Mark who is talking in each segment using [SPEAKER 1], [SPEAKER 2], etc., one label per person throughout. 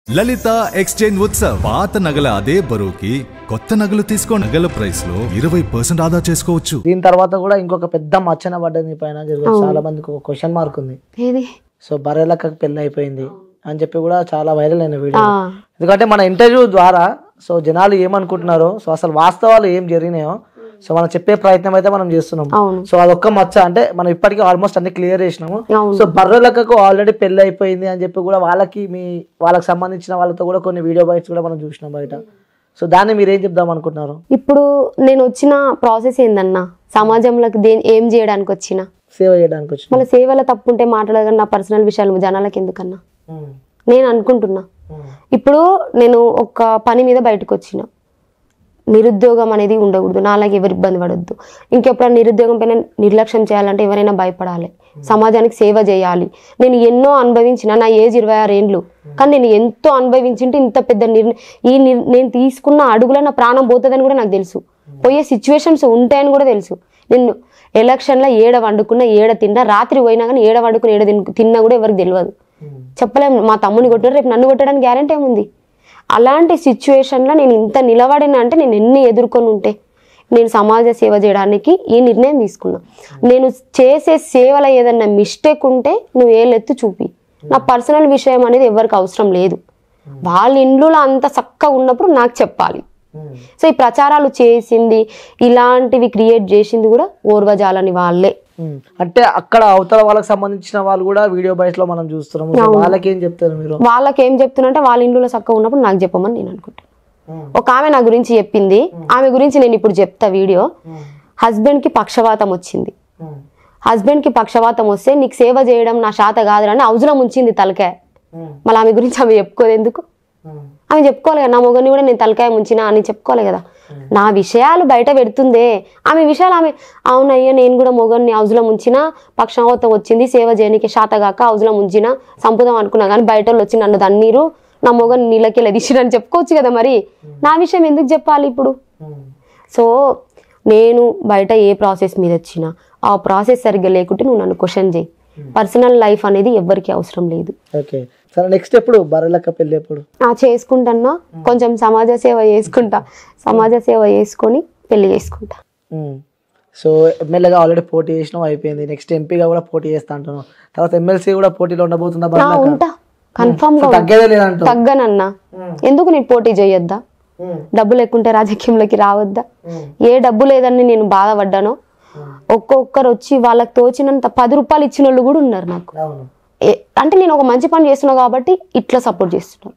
[SPEAKER 1] లలిత exchange Utsav పాత నగల అదే బరువుకి కొత్త నగలు తీసుకో నగల ప్రైస్ లో 20% ఆదా చేసుకోవచ్చు.
[SPEAKER 2] దీని తర్వాత కూడా ఇంకొక పెద్ద మచ్చన పడ్డది పైన చాలా మందికి ఒక క్వశ్చన్ మార్క్ ఉంది. సో బర్రెలక్కకి పెళ్లి అయిపోయింది అని చెప్పి కూడా చాలా వైరల్ అయిన వీడియో. ఎందుకంటే మన ఇంటర్వ్యూ ద్వారా సో జనాలు ఏమనుకుంటున్నారో, సో అసలు వాస్తవాలు ఏం జరిగినాయో సో మనం చెప్పే ప్రయత్నం అయితే మనం చేస్తున్నాము. సో అదొక్క మచ్చ అంటే మనం ఇప్పటికీ ఆల్మోస్ట్ అన్ని క్లియర్ చేసినాము. సో బర్రెలక్కకు ఆల్రెడీ పెళ్లి అయిపోయింది అని చెప్పి కూడా వాళ్ళకి సంబంధించిన వాళ్ళతో కూడా కొన్ని వీడియో బైట్స్ కూడా మనం చూసినాం బయట. సో దాన్ని మీరు ఏం చెప్దాం అనుకుంటున్నారు?
[SPEAKER 3] ఇప్పుడు నేను వచ్చిన ప్రాసెస్ ఏందన్నా, సమాజంలోకి ఏం చేయడానికి వచ్చిన,
[SPEAKER 2] సేవ చేయడానికి వచ్చిన.
[SPEAKER 3] మళ్ళీ సేవలో తప్పు ఉంటే మాట్లాడగా నా పర్సనల్ విషయాలు జనాలకి ఎందుకన్నా నేను అనుకుంటున్నా. ఇప్పుడు నేను ఒక పని మీద బయటకు వచ్చిన, నిరుద్యోగం అనేది ఉండకూడదు, నాలాగే ఎవరు ఇబ్బంది పడొద్దు. ఇంకెప్పుడైనా నిరుద్యోగం పైన నిర్లక్ష్యం చేయాలంటే ఎవరైనా భయపడాలి, సమాజానికి సేవ చేయాలి. నేను ఎన్నో అనుభవించిన, నా ఏజ్ 26 ఏండ్లు, కానీ నేను ఎంతో అనుభవించింటే ఇంత పెద్ద నేను తీసుకున్న అడుగులో నా ప్రాణం పోతుందని కూడా నాకు తెలుసు, పోయే సిచ్యువేషన్స్ ఉంటాయని కూడా తెలుసు. నేను ఎలక్షన్లో ఏడ వండుకున్నా, ఏడ తిన్నా, రాత్రి పోయినా కానీ ఏడ వండుకుని ఏడ తిన్నా కూడా ఎవరికి తెలియదు, చెప్పలేము. మా తమ్ముని కొట్టారు, రేపు నన్ను కొట్టడానికి గ్యారెంటీ ఏముంది? అలాంటి సిచ్యువేషన్లో నేను ఇంత నిలబడినా అంటే నేను ఎన్ని ఎదుర్కొని ఉంటే నేను సమాజ సేవ చేయడానికి ఈ నిర్ణయం తీసుకున్నా. నేను చేసే సేవలో ఏదన్నా మిస్టేక్ ఉంటే నువ్వు ఏలెత్తు చూపి, నా పర్సనల్ విషయం అనేది ఎవరికి అవసరం లేదు. వాళ్ళ ఇంట్లో అంత చక్కగా ఉన్నప్పుడు నాకు చెప్పాలి. సో ఈ ప్రచారాలు చేసింది, ఇలాంటివి క్రియేట్ చేసింది కూడా ఓర్వజాలని వాళ్ళే.
[SPEAKER 2] అంటే అక్కడ అవతల వాళ్ళకి సంబంధించిన వాళ్ళు కూడా వీడియో బైట్స్ లో మనం చూస్తున్నాము. వాళ్ళకి ఏం చెప్తారు మీరు?
[SPEAKER 3] వాళ్ళకి ఏం చెప్తున్నా వాళ్ళ ఇంట్లో చక్కగా ఉన్నప్పుడు నాకు చెప్పమని నేను అనుకుంటాను. ఒక ఆమె నా గురించి చెప్పింది, ఆమె గురించి నేను ఇప్పుడు చెప్తా వీడియో. హస్బెండ్ కి పక్షవాతం వచ్చింది. హస్బెండ్ కి పక్షవాతం వస్తే నీకు సేవ చేయడం నా శాత కాదని హౌజ్లో ముంచింది తలకాయ. మళ్ళీ ఆమె గురించి ఆమె చెప్పుకోదు ఎందుకు? ఆమె చెప్పుకోవాలి కదా, నా మొగని కూడా నేను తలకాయ ముంచినా అని చెప్పుకోవాలి కదా. నా విషయాలు బయట పెడుతుందే, ఆమె విషయాలు ఆమె అవునయ్యా నేను కూడా మొగన్ని హౌజ్లో ముంచిన, పక్షవాతం వచ్చింది, సేవ చేయడానికి శాతగాక హౌజ్లో ముంచిన, సంపుదాం అనుకున్నా కానీ బయట వాళ్ళు వచ్చి నన్ను దన్నీరు, నా మొగని నీళ్ళకి తీసిరని చెప్పుకోవచ్చు కదా. మరి నా విషయం ఎందుకు చెప్పాలి ఇప్పుడు? సో నేను బయట ఏ ప్రాసెస్ మీద వచ్చినా ఆ ప్రాసెస్ సరిగ్గా లేకుంటే నువ్వు నన్ను క్వశ్చన్ చేయి. పర్సనల్ లైఫ్ అనేది ఎవ్వరికి అవసరం లేదు.
[SPEAKER 2] ఓకే సరే, నెక్స్ట్ ఎప్పుడు బర్రెలక్క పెళ్ళి ఎప్పుడు?
[SPEAKER 3] చేసుకుంటున్నా, కొంచెం సమాజ సేవ చేసుకుంటా, సమాజ సేవ చేసుకొని పెళ్లి చేసుకుంటా.
[SPEAKER 2] సో ఎమ్మెల్యేగా ఆల్రెడీ పోటీ చేసినావు, అయిపోయింది. నెక్స్ట్ ఎంపీగా కూడా పోటీ చేస్తా అంటున్నావు, తర్వాత ఎమ్మెల్సీ కూడా పోటీలో ఉండబోతుందా?
[SPEAKER 3] ఉంటా, కన్ఫర్మ్ గా. తగ్గనన్నా, ఎందుకు నేను పోటీ చేయొద్దా? డబ్బు లేకుంటే రాజకీయంలోకి రావద్దా? ఏ డబ్బు లేదని నేను బాధపడ్డానో, ఒక్కొక్కరు వచ్చి వాళ్ళకి తోచినంత 10 రూపాయలు ఇచ్చిన వాళ్ళు కూడా ఉన్నారు నాకు. అంటే నేను ఒక మంచి పని చేస్తున్నా కాబట్టి ఇట్లా సపోర్ట్ చేస్తున్నాను.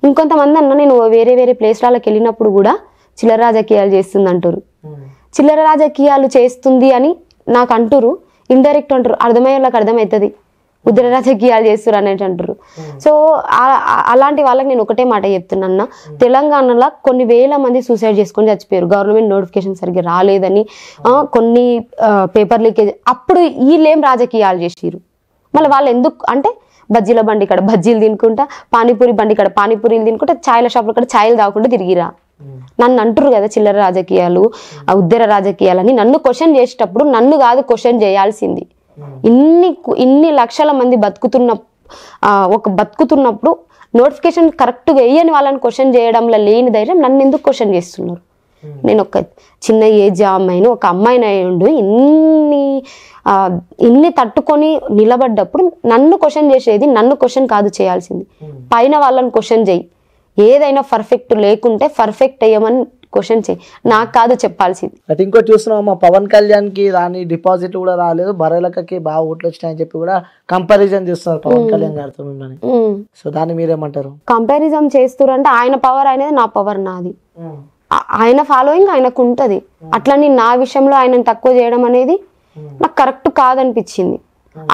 [SPEAKER 3] ఇంకొంతమంది అన్న నేను వేరే వేరే ప్లేస్లకు వెళ్ళినప్పుడు కూడా చిల్లర రాజకీయాలు చేస్తుంది అంటారు. చిల్లర రాజకీయాలు చేస్తుంది అని నాకు అంటారు, ఇండైరెక్ట్ అంటారు, అర్థమయ్యే వాళ్ళకి అర్థమవుతుంది ఉద్ర రాజకీయాలు చేస్తారు అనేసి అంటారు. సో అలాంటి వాళ్ళకి నేను ఒకటే మాట చెప్తున్నా, తెలంగాణలో కొన్ని వేల మంది సూసైడ్ చేసుకొని చచ్చిపోయారు. గవర్నమెంట్ నోటిఫికేషన్ సరిగ్గా రాలేదని, కొన్ని పేపర్ లీకేజ్, అప్పుడు వీళ్ళేం రాజకీయాలు చేసిరు. మళ్ళీ వాళ్ళు ఎందుకు అంటే బజ్జీల బండి ఇక్కడ బజ్జీలు తినుకుంటా, పానీపూరి బండి ఇక్కడ పానీపూరీలు తినుకుంటా, ఛాయల షాపులు ఇక్కడ ఛాయలు తాగుకుంటూ తిరిగిరా. నన్ను అంటారు కదా చిల్లర రాజకీయాలు, ఉద్దర రాజకీయాలని. నన్ను క్వశ్చన్ చేసేటప్పుడు నన్ను కాదు క్వశ్చన్ చేయాల్సింది. ఇన్ని లక్షల మంది బతుకుతున్నప్పుడు నోటిఫికేషన్ కరెక్ట్గా వేయని వాళ్ళని క్వశ్చన్ చేయడంలో లేని ధైర్యం నన్ను ఎందుకు క్వశ్చన్ చేస్తున్నారు? నేను ఒక చిన్న ఏజ్ అమ్మాయిని, ఒక అమ్మాయిని అయ్యుండు ఇన్ని తట్టుకొని నిలబడ్డప్పుడు నన్ను క్వశ్చన్ చేసేది, నన్ను క్వశ్చన్ కాదు చేయాల్సింది, పైన వాళ్ళని క్వశ్చన్ చేయి. ఏదైనా పర్ఫెక్ట్ లేకుంటే పర్ఫెక్ట్ అయ్యమని క్వశ్చన్ చేయి, నాకు కాదు చెప్పాల్సింది.
[SPEAKER 2] అయితే ఇంకోటి చూస్తున్నాం, పవన్ కళ్యాణ్ కి రాని డిపాజిట్ కూడా రాలేదు, బర్రెలక్కకి బాగా ఓట్లు వచ్చినాయని చెప్పి కూడా కంపారిజన్ చేస్తున్నారు పవన్ కళ్యాణ్ గారితో మిమ్మల్ని. సో దాన్ని మీరేమంటారు?
[SPEAKER 3] కంపారిజన్ చేస్తారు అంటే ఆయన పవర్ అనేది నా పవర్ నాది, ఆయన ఫాలోయింగ్ ఆయనకు ఉంటది. అట్లని నా విషయంలో ఆయన తక్కువ చేయడం అనేది నాకు కరెక్ట్ కాదనిపించింది.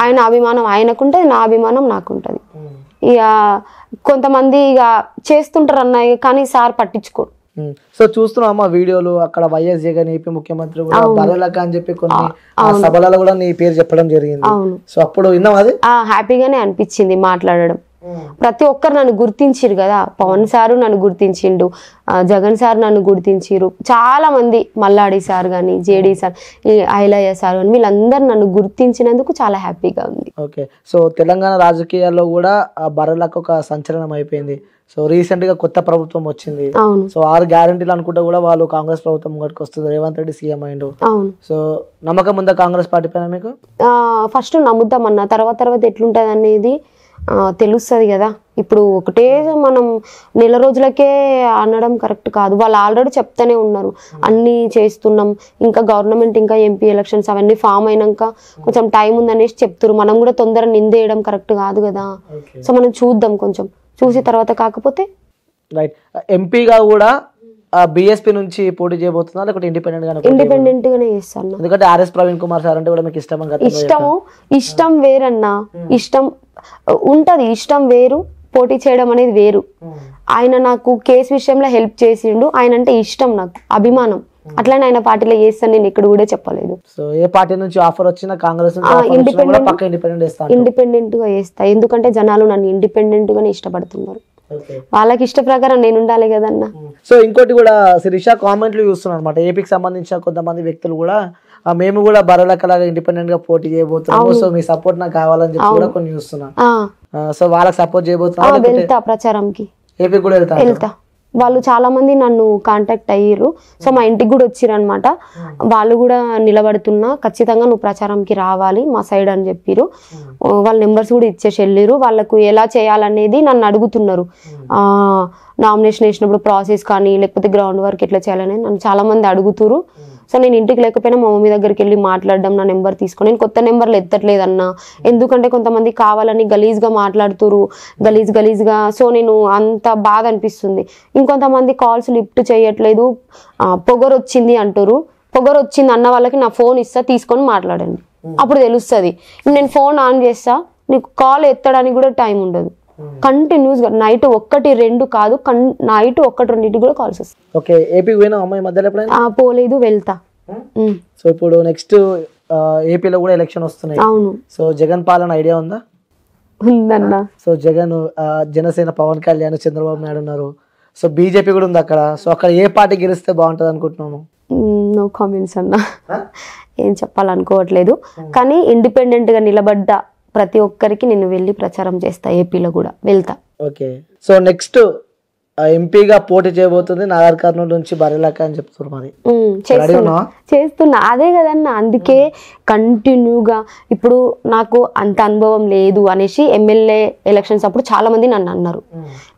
[SPEAKER 3] ఆయన అభిమానం ఆయనకుంటది, నా అభిమానం నాకుంటది. ఇక కొంతమంది ఇక చేస్తుంటారు అన్నాయి కానీ సార్ పట్టించుకోరు.
[SPEAKER 2] సో చూస్తున్నాం ఆ వీడియోలు, అక్కడ వైఎస్ జగన్ ఏపీ ముఖ్యమంత్రి కూడా బర్రెలక్క అని చెప్పి కొన్ని సభలలో కూడా నీ పేరు చెప్పడం జరిగింది. సో అప్పుడు విన్నాం, అది
[SPEAKER 3] హ్యాపీగానే అనిపించింది మాట్లాడడం. ప్రతి ఒక్కరు నన్ను గుర్తించిరు కదా, పవన్ సారు నన్ను గుర్తించిండు, జగన్ సార్ నన్ను గుర్తించిరు, చాలా మంది మల్లాడి సార్ కానీ, జేడీ సార్, ఐలయ్య సార్ కానీ, వీళ్ళందరూ నన్ను గుర్తించినందుకు చాలా హ్యాపీగా ఉంది.
[SPEAKER 2] ఓకే, సో తెలంగాణ రాజకీయాల్లో కూడా బర్రెలకు ఒక సంచలనం అయిపోయింది. సో రీసెంట్ గా కొత్త ప్రభుత్వం వచ్చింది.
[SPEAKER 3] అవును
[SPEAKER 2] సో 6 గ్యారెంటీలు అనుకుంటా కూడా వాళ్ళు కాంగ్రెస్ ప్రభుత్వం ముంగడికి వస్తుంది, రేవంత్ రెడ్డి సీఎం అయిండు.
[SPEAKER 3] అవును.
[SPEAKER 2] సో నమ్మకం ఉందా కాంగ్రెస్ పార్టీ పైన మీకు?
[SPEAKER 3] ఫస్ట్ నమ్ముతామన్నా, తర్వాత ఎట్లుంటది అనేది తెలుస్తుంది కదా. ఇప్పుడు ఒకటే మనం నెల రోజులకే అనడం కరెక్ట్ కాదు. వాళ్ళు ఆల్రెడీ చెప్తానే ఉన్నారు అన్నీ చేస్తున్నాం, ఇంకా గవర్నమెంట్ ఇంకా ఎంపీ ఎలక్షన్స్ అవన్నీ ఫామ్ అయినాక కొంచెం టైం ఉందనేసి చెప్తారు. మనం కూడా తొందర నిందేయడం కరెక్ట్ కాదు కదా. సో మనం చూద్దాం, కొంచెం చూసి తర్వాత కాకపోతే.
[SPEAKER 2] రైట్. ఎంపీగా కూడా బీఎస్పీ నుంచి పోటీ చేయబోతున్నా లేకపోతే
[SPEAKER 3] ఇండిపెండెంట్ గానే చేస్తాను.
[SPEAKER 2] ఎందుకంటే ఆర్ఎస్ ప్రవీణ్ కుమార్ సార్ అంటే కూడా మీకు
[SPEAKER 3] ఇష్టం వేరన్నా. ఇష్టం ఉంటది, ఇష్టం వేరు, పోటీ చేయడం అనేది వేరు. ఆయన నాకు కేసు విషయంలో హెల్ప్ చేసిండు, ఆయన అంటే ఇష్టం, నాకు అభిమానం. అట్లానే ఆయన పార్టీలో చేస్తాను నేను ఎక్కడ కూడా చెప్పలేదు.
[SPEAKER 2] సో ఏ పార్టీ నుంచి ఆఫర్ వచ్చినా కాంగ్రెస్
[SPEAKER 3] ఇండిపెండెంట్ గా చేస్తా, ఎందుకంటే జనాలు నన్ను ఇండిపెండెంట్ గానే ఇష్టపడుతున్నారు. వాళ్ళకి ఇష్ట ప్రకారం నేను ఉండాలి కదన్నా.
[SPEAKER 2] సో ఇంకోటి కూడా శిరీష కామెంట్లు చూస్తున్నాను అనమాట, ఏపీకి సంబంధించిన కొంతమంది వ్యక్తులు కూడా మేము కూడా బరలకలాగా ఇండిపెండెంట్ గా పోటీ చేయబోతున్నాము, సో మీ సపోర్ట్ నాకు కావాలని చెప్పి కూడా కొన్ని చూస్తున్నా. సో వాళ్ళకి సపోర్ట్ చేయబోతున్నా,
[SPEAKER 3] వెళ్తా ప్రచారంకి,
[SPEAKER 2] ఏపీ కూడా వెళ్తా.
[SPEAKER 3] వాళ్ళు చాలా మంది నన్ను కాంటాక్ట్ అయ్యారు. సో మా ఇంటికి కూడా వచ్చిర్రు అనమాట. వాళ్ళు కూడా నిలబడుతున్నా, ఖచ్చితంగా నువ్వు ప్రచారంకి రావాలి మా సైడ్ అని చెప్పిరు. వాళ్ళ నెంబర్స్ కూడా ఇచ్చేసి వెళ్ళిరు. వాళ్ళకు ఎలా చేయాలనేది నన్ను అడుగుతున్నారు. నామినేషన్ వేసినప్పుడు ప్రాసెస్ కానీ లేకపోతే గ్రౌండ్ వర్క్ ఎట్లా చేయాలనేది నన్ను చాలా మంది అడుగుతురు. సో నేను ఇంటికి లేకపోయినా మా మమ్మీ దగ్గరికి వెళ్ళి మాట్లాడడం, నా నెంబర్ తీసుకొని, నేను కొత్త నెంబర్లు ఎత్తట్లేదన్నా, ఎందుకంటే కొంతమంది కావాలని గలీజ్గా మాట్లాడుతురు, గలీజ్గా. సో నేను అంత బాధ అనిపిస్తుంది. ఇంకొంతమంది కాల్స్ లిఫ్ట్ చేయట్లేదు, పొగరు వచ్చింది అంటారు. పొగరు వచ్చింది అన్న వాళ్ళకి నా ఫోన్ ఇస్తా, తీసుకొని మాట్లాడండి, అప్పుడు తెలుస్తుంది. నేను ఫోన్ ఆన్ చేస్తా, నీకు కాల్ ఎత్తడానికి కూడా టైం ఉండదు. కంటిన్యూస్ గా నైట్ 1-2 కాదు, నైట్ 1-2 కూడా కాల్స్ వస్తాయి.
[SPEAKER 2] ఓకే. ఏపీకి పోయినా అమ్మాయి మధ్యలో ఎప్పుడైనా?
[SPEAKER 3] పోలేదు, వెళ్తా.
[SPEAKER 2] సో ఇప్పుడు నెక్స్ట్ ఏపీలో కూడా ఎలక్షన్ వస్తున్నాయి.
[SPEAKER 3] అవును.
[SPEAKER 2] సో జగన్ పాలన ఐడియా ఉందా?
[SPEAKER 3] ఉందన్నా.
[SPEAKER 2] సో జగన్, జనసేన పవన్ కళ్యాణ్, చంద్రబాబు నాయుడు ఉన్నారు. సో బీజేపీ కూడా ఉంది అక్కడ. సో అక్కడ ఏ పార్టీ గెలిస్తే బాగుంటది అనుకుంటున్నాను?
[SPEAKER 3] నో కామెంట్స్ అన్నా, ఏం చెప్పాలనుకోవట్లేదు. కానీ ఇండిపెండెంట్ గా నిలబడ్డ ప్రతి ఒక్కరికి నేను వెళ్ళి ప్రచారం చేస్తా, ఏపీలో కూడా వెళ్తా.
[SPEAKER 2] ఓకే. సో నెక్స్ట్ ఎంపీగా పోటీ చేయబోతుంది నాగర్ కర్నూలు నుంచి బరిలక అని చెప్తున్నారు. మరి
[SPEAKER 3] చేస్తున్నా అదే కదన్నా. అందుకే కంటిన్యూగా ఇప్పుడు నాకు అంత అనుభవం లేదు అనేసి ఎమ్మెల్యే ఎలక్షన్స్ అప్పుడు చాలా మంది నన్ను అన్నారు,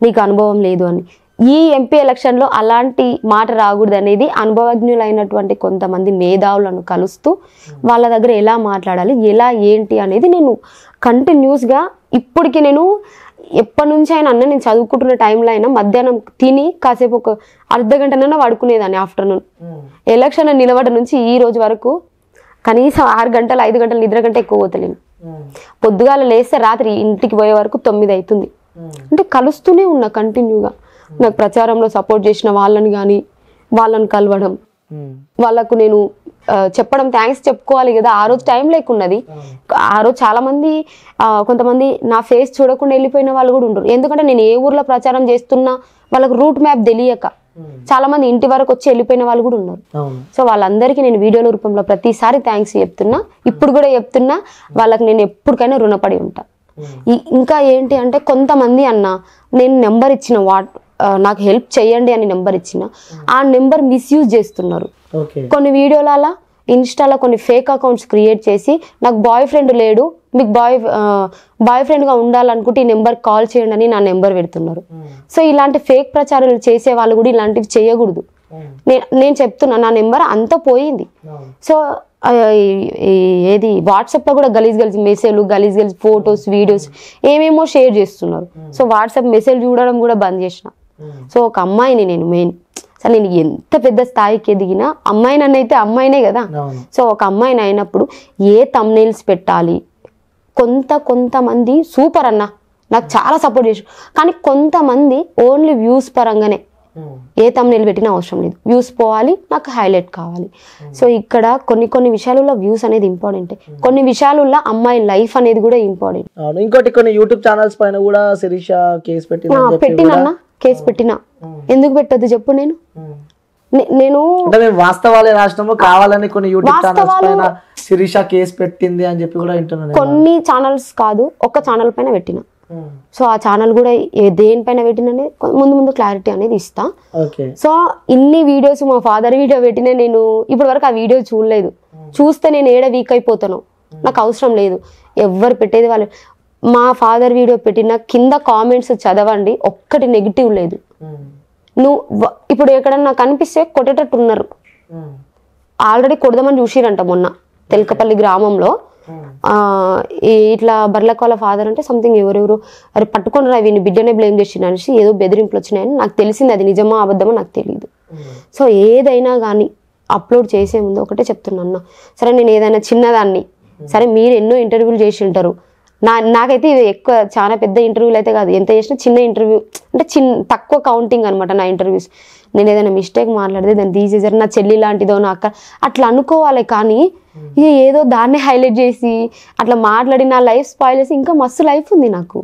[SPEAKER 3] నీకు అనుభవం లేదు అని. ఈ ఎంపీ ఎలక్షన్ లో అలాంటి మాట రాకూడదు అనేది అనుభవజ్ఞులైనటువంటి కొంతమంది మేధావులను కలుస్తూ వాళ్ళ దగ్గర ఎలా మాట్లాడాలి, ఎలా ఏంటి అనేది నేను కంటిన్యూస్ గా ఇప్పటికి నేను ఎప్పటి నుంచి అయినా అన్న నేను చదువుకుంటున్న టైంలో అయినా మధ్యాహ్నం తిని కాసేపు ఒక అర్ధగంటనైనా పడుకునేదాన్ని. ఆఫ్టర్నూన్ ఎలక్షన్ నిలబడ నుంచి ఈ రోజు వరకు కనీసం 6 గంటలు 5 గంటలు నిద్ర కంటే ఎక్కువ పోతలేను. పొద్దుగాల లేస్తే రాత్రి ఇంటికి పోయే వరకు 9 అవుతుంది. అంటే కలుస్తూనే ఉన్నా కంటిన్యూగా. నాకు ప్రచారంలో సపోర్ట్ చేసిన వాళ్ళని కానీ వాళ్ళని కలవడం, వాళ్ళకు నేను చెప్పడం, థ్యాంక్స్ చెప్పుకోవాలి కదా. ఆ రోజు టైం లేకున్నది. ఆ రోజు చాలా మంది కొంతమంది నా ఫేస్ చూడకుండా వెళ్ళిపోయిన వాళ్ళు కూడా ఉంటారు. ఎందుకంటే నేను ఏ ఊర్లో ప్రచారం చేస్తున్నా వాళ్ళకు రూట్ మ్యాప్ తెలియక చాలా మంది ఇంటి వరకు వచ్చి వెళ్ళిపోయిన వాళ్ళు కూడా ఉన్నారు. సో వాళ్ళందరికీ నేను వీడియోల రూపంలో ప్రతిసారి థ్యాంక్స్ చెప్తున్నా, ఇప్పుడు కూడా చెప్తున్నా. వాళ్ళకి నేను ఎప్పటికైనా రుణపడి ఉంటా. ఇంకా ఏంటి అంటే కొంతమంది అన్న నేను నెంబర్ ఇచ్చిన నాకు హెల్ప్ చేయండి అని నెంబర్ ఇచ్చిన ఆ నెంబర్ మిస్యూజ్ చేస్తున్నారు. కొన్ని వీడియోల ఇన్స్టాలో కొన్ని ఫేక్ అకౌంట్స్ క్రియేట్ చేసి నాకు బాయ్ ఫ్రెండ్ లేడు, మీకు బాయ్ ఫ్రెండ్గా ఉండాలనుకుంటే ఈ నెంబర్ కాల్ చేయండి అని నా నెంబర్ పెడుతున్నారు. సో ఇలాంటి ఫేక్ ప్రచారాలు చేసే వాళ్ళు కూడా ఇలాంటివి చేయకూడదు. నేను చెప్తున్నా, నా నెంబర్ అంతా పోయింది. సో ఏది వాట్సాప్లో కూడా గలీజ్ మెసేజ్లు, గలీజ్ ఫొటోస్, వీడియోస్ ఏమేమో షేర్ చేస్తున్నారు. సో వాట్సాప్ మెసేజ్ చూడడం కూడా బంద్ చేసిన. సో ఒక అమ్మాయిని నేను మెయిన్ అసలు నేను ఎంత పెద్ద స్థాయికి ఎదిగినా అమ్మాయినైతే అమ్మాయినే కదా. సో ఒక అమ్మాయిని అయినప్పుడు ఏ థంబ్నెయిల్స్ పెట్టాలి, కొంతమంది సూపర్ అన్న నాకు చాలా సపోర్ట్ చేసారు. కానీ కొంతమంది ఓన్లీ వ్యూస్ పరంగానే ఏ థంబ్నెయిల్ పెట్టినా అవసరం లేదు, వ్యూస్ పోవాలి, నాకు హైలైట్ కావాలి. సో ఇక్కడ కొన్ని విషయాలలో వ్యూస్ అనేది ఇంపార్టెంట్, కొన్ని విషయాలలో అమ్మాయి లైఫ్ అనేది కూడా ఇంపార్టెంట్.
[SPEAKER 2] ఇంకోటి కొన్ని యూట్యూబ్ ఛానల్స్ పైన కూడా శిరీష కేసు
[SPEAKER 3] పెట్టినా కేసు పెట్టినా. ఎందుకు పెట్టద్దు చెప్పు? నేను
[SPEAKER 2] వాస్తవాలే రాష్ట్రము కావాలని కొన్ని యూట్యూబ్ ఛానల్స్ పైన శిరీష కేసు పెట్టింది అని చెప్పి కూడా వింటున్నాను.
[SPEAKER 3] కొన్ని ఛానల్స్ కాదు, ఒక ఛానల్ పైన పెట్టిన సో ఆ ఛానల్ కూడా దేనిపైన పెట్టిననే ముందు ముందు క్లారిటీ అనేది ఇస్తా. సో ఇన్ని వీడియోస్ మా ఫాదర్ వీడియో పెట్టినా నేను ఇప్పటి వరకు ఆ వీడియో చూడలేదు. చూస్తే నేను ఏడ వీక్ అయిపోతాను, నాకు అవసరం లేదు. ఎవరు పెట్టేది వాళ్ళు. మా ఫాదర్ వీడియో పెట్టిన కింద కామెంట్స్ చదవండి, ఒక్కటి నెగిటివ్ లేదు. నువ్వు ఇప్పుడు ఎక్కడన్నా కనిపిస్తే కొట్టేటట్టు ఉన్నారు. ఆల్రెడీ కొడదామని చూసిరంట మొన్న తెలకపల్లి గ్రామంలో. ఇట్లా బర్లక్ వాళ్ళ ఫాదర్ అంటే సంథింగ్ ఎవరెవరు అరే పట్టుకొని రా వీని బిడ్డనే బ్లేమ్ చేసి అనేసి ఏదో బెదిరింపులు వచ్చినాయని నాకు తెలిసింది. అది నిజమా అబద్ధమో నాకు తెలియదు. సో ఏదైనా కానీ అప్లోడ్ చేసే ముందు ఒకటే చెప్తున్నా, సరే నేను ఏదైనా చిన్నదాన్ని, సరే మీరు ఎన్నో ఇంటర్వ్యూలు చేసి ఉంటారు, నాకైతే ఇది ఎక్కువ చాలా పెద్ద ఇంటర్వ్యూలు అయితే కాదు, ఎంత చేసినా చిన్న ఇంటర్వ్యూ అంటే తక్కువ కౌంటింగ్ అనమాట నా ఇంటర్వ్యూస్. నేను ఏదైనా మిస్టేక్ మాట్లాడితే దాన్ని తీసేసారు, నా చెల్లి లాంటిదో నా అక్క అట్లా అనుకోవాలి. కానీ ఇది ఏదో దాన్నే హైలైట్ చేసి అట్లా మాట్లాడి నా లైఫ్ స్పాయిల్ చేసి ఇంకా మస్తు లైఫ్ ఉంది నాకు.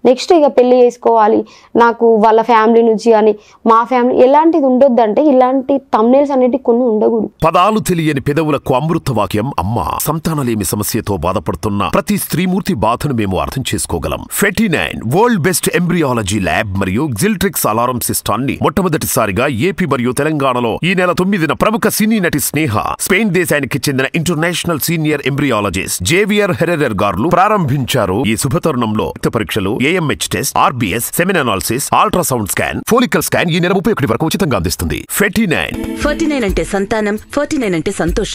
[SPEAKER 3] నెక్స్ట్ ఇక పెళ్లి చేసుకోవాలి, నాకు వాళ్ళ ఫ్యామిలీ నుంచి కానీ మా ఫ్యామిలీ ఎలాంటిది ఉండొద్దు అంటే ఇలాంటి థంబ్నెయిల్స్ అనేటివి కొన్ని ఉండకూడదు.
[SPEAKER 4] పదాలు తెలియని పెదవులకు అమృత వాక్యం అమ్మ. సంతానలేమి సమస్యతో బాధపడుతున్న ప్రతి స్త్రీమూర్తి బాధను మేము అర్థం చేసుకోగలం. Fertinine world best embryology lab మరియు జిల్ట్రిక్స్ అలారం సిస్టాన్ని మొట్టమొదటిసారిగా ఏపీ మరియు తెలంగాణలో ఈ నెల 9న ప్రముఖ సినీ నటి స్నేహ, స్పెయిన్ దేశానికి చెందిన international senior embryologist Javier Herrera గారు ప్రారంభించారు. ఈ శుభతరుణంలో రక్త పరీక్షలు, AMH test, RBS, సెమిన్ analysis, ultrasound scan, follicle scan ఈ నెల 31 వరకు ఉచితంగా అందిస్తుంది. 49
[SPEAKER 5] 49 అంటే సంతానం, 49 అంటే సంతోషం.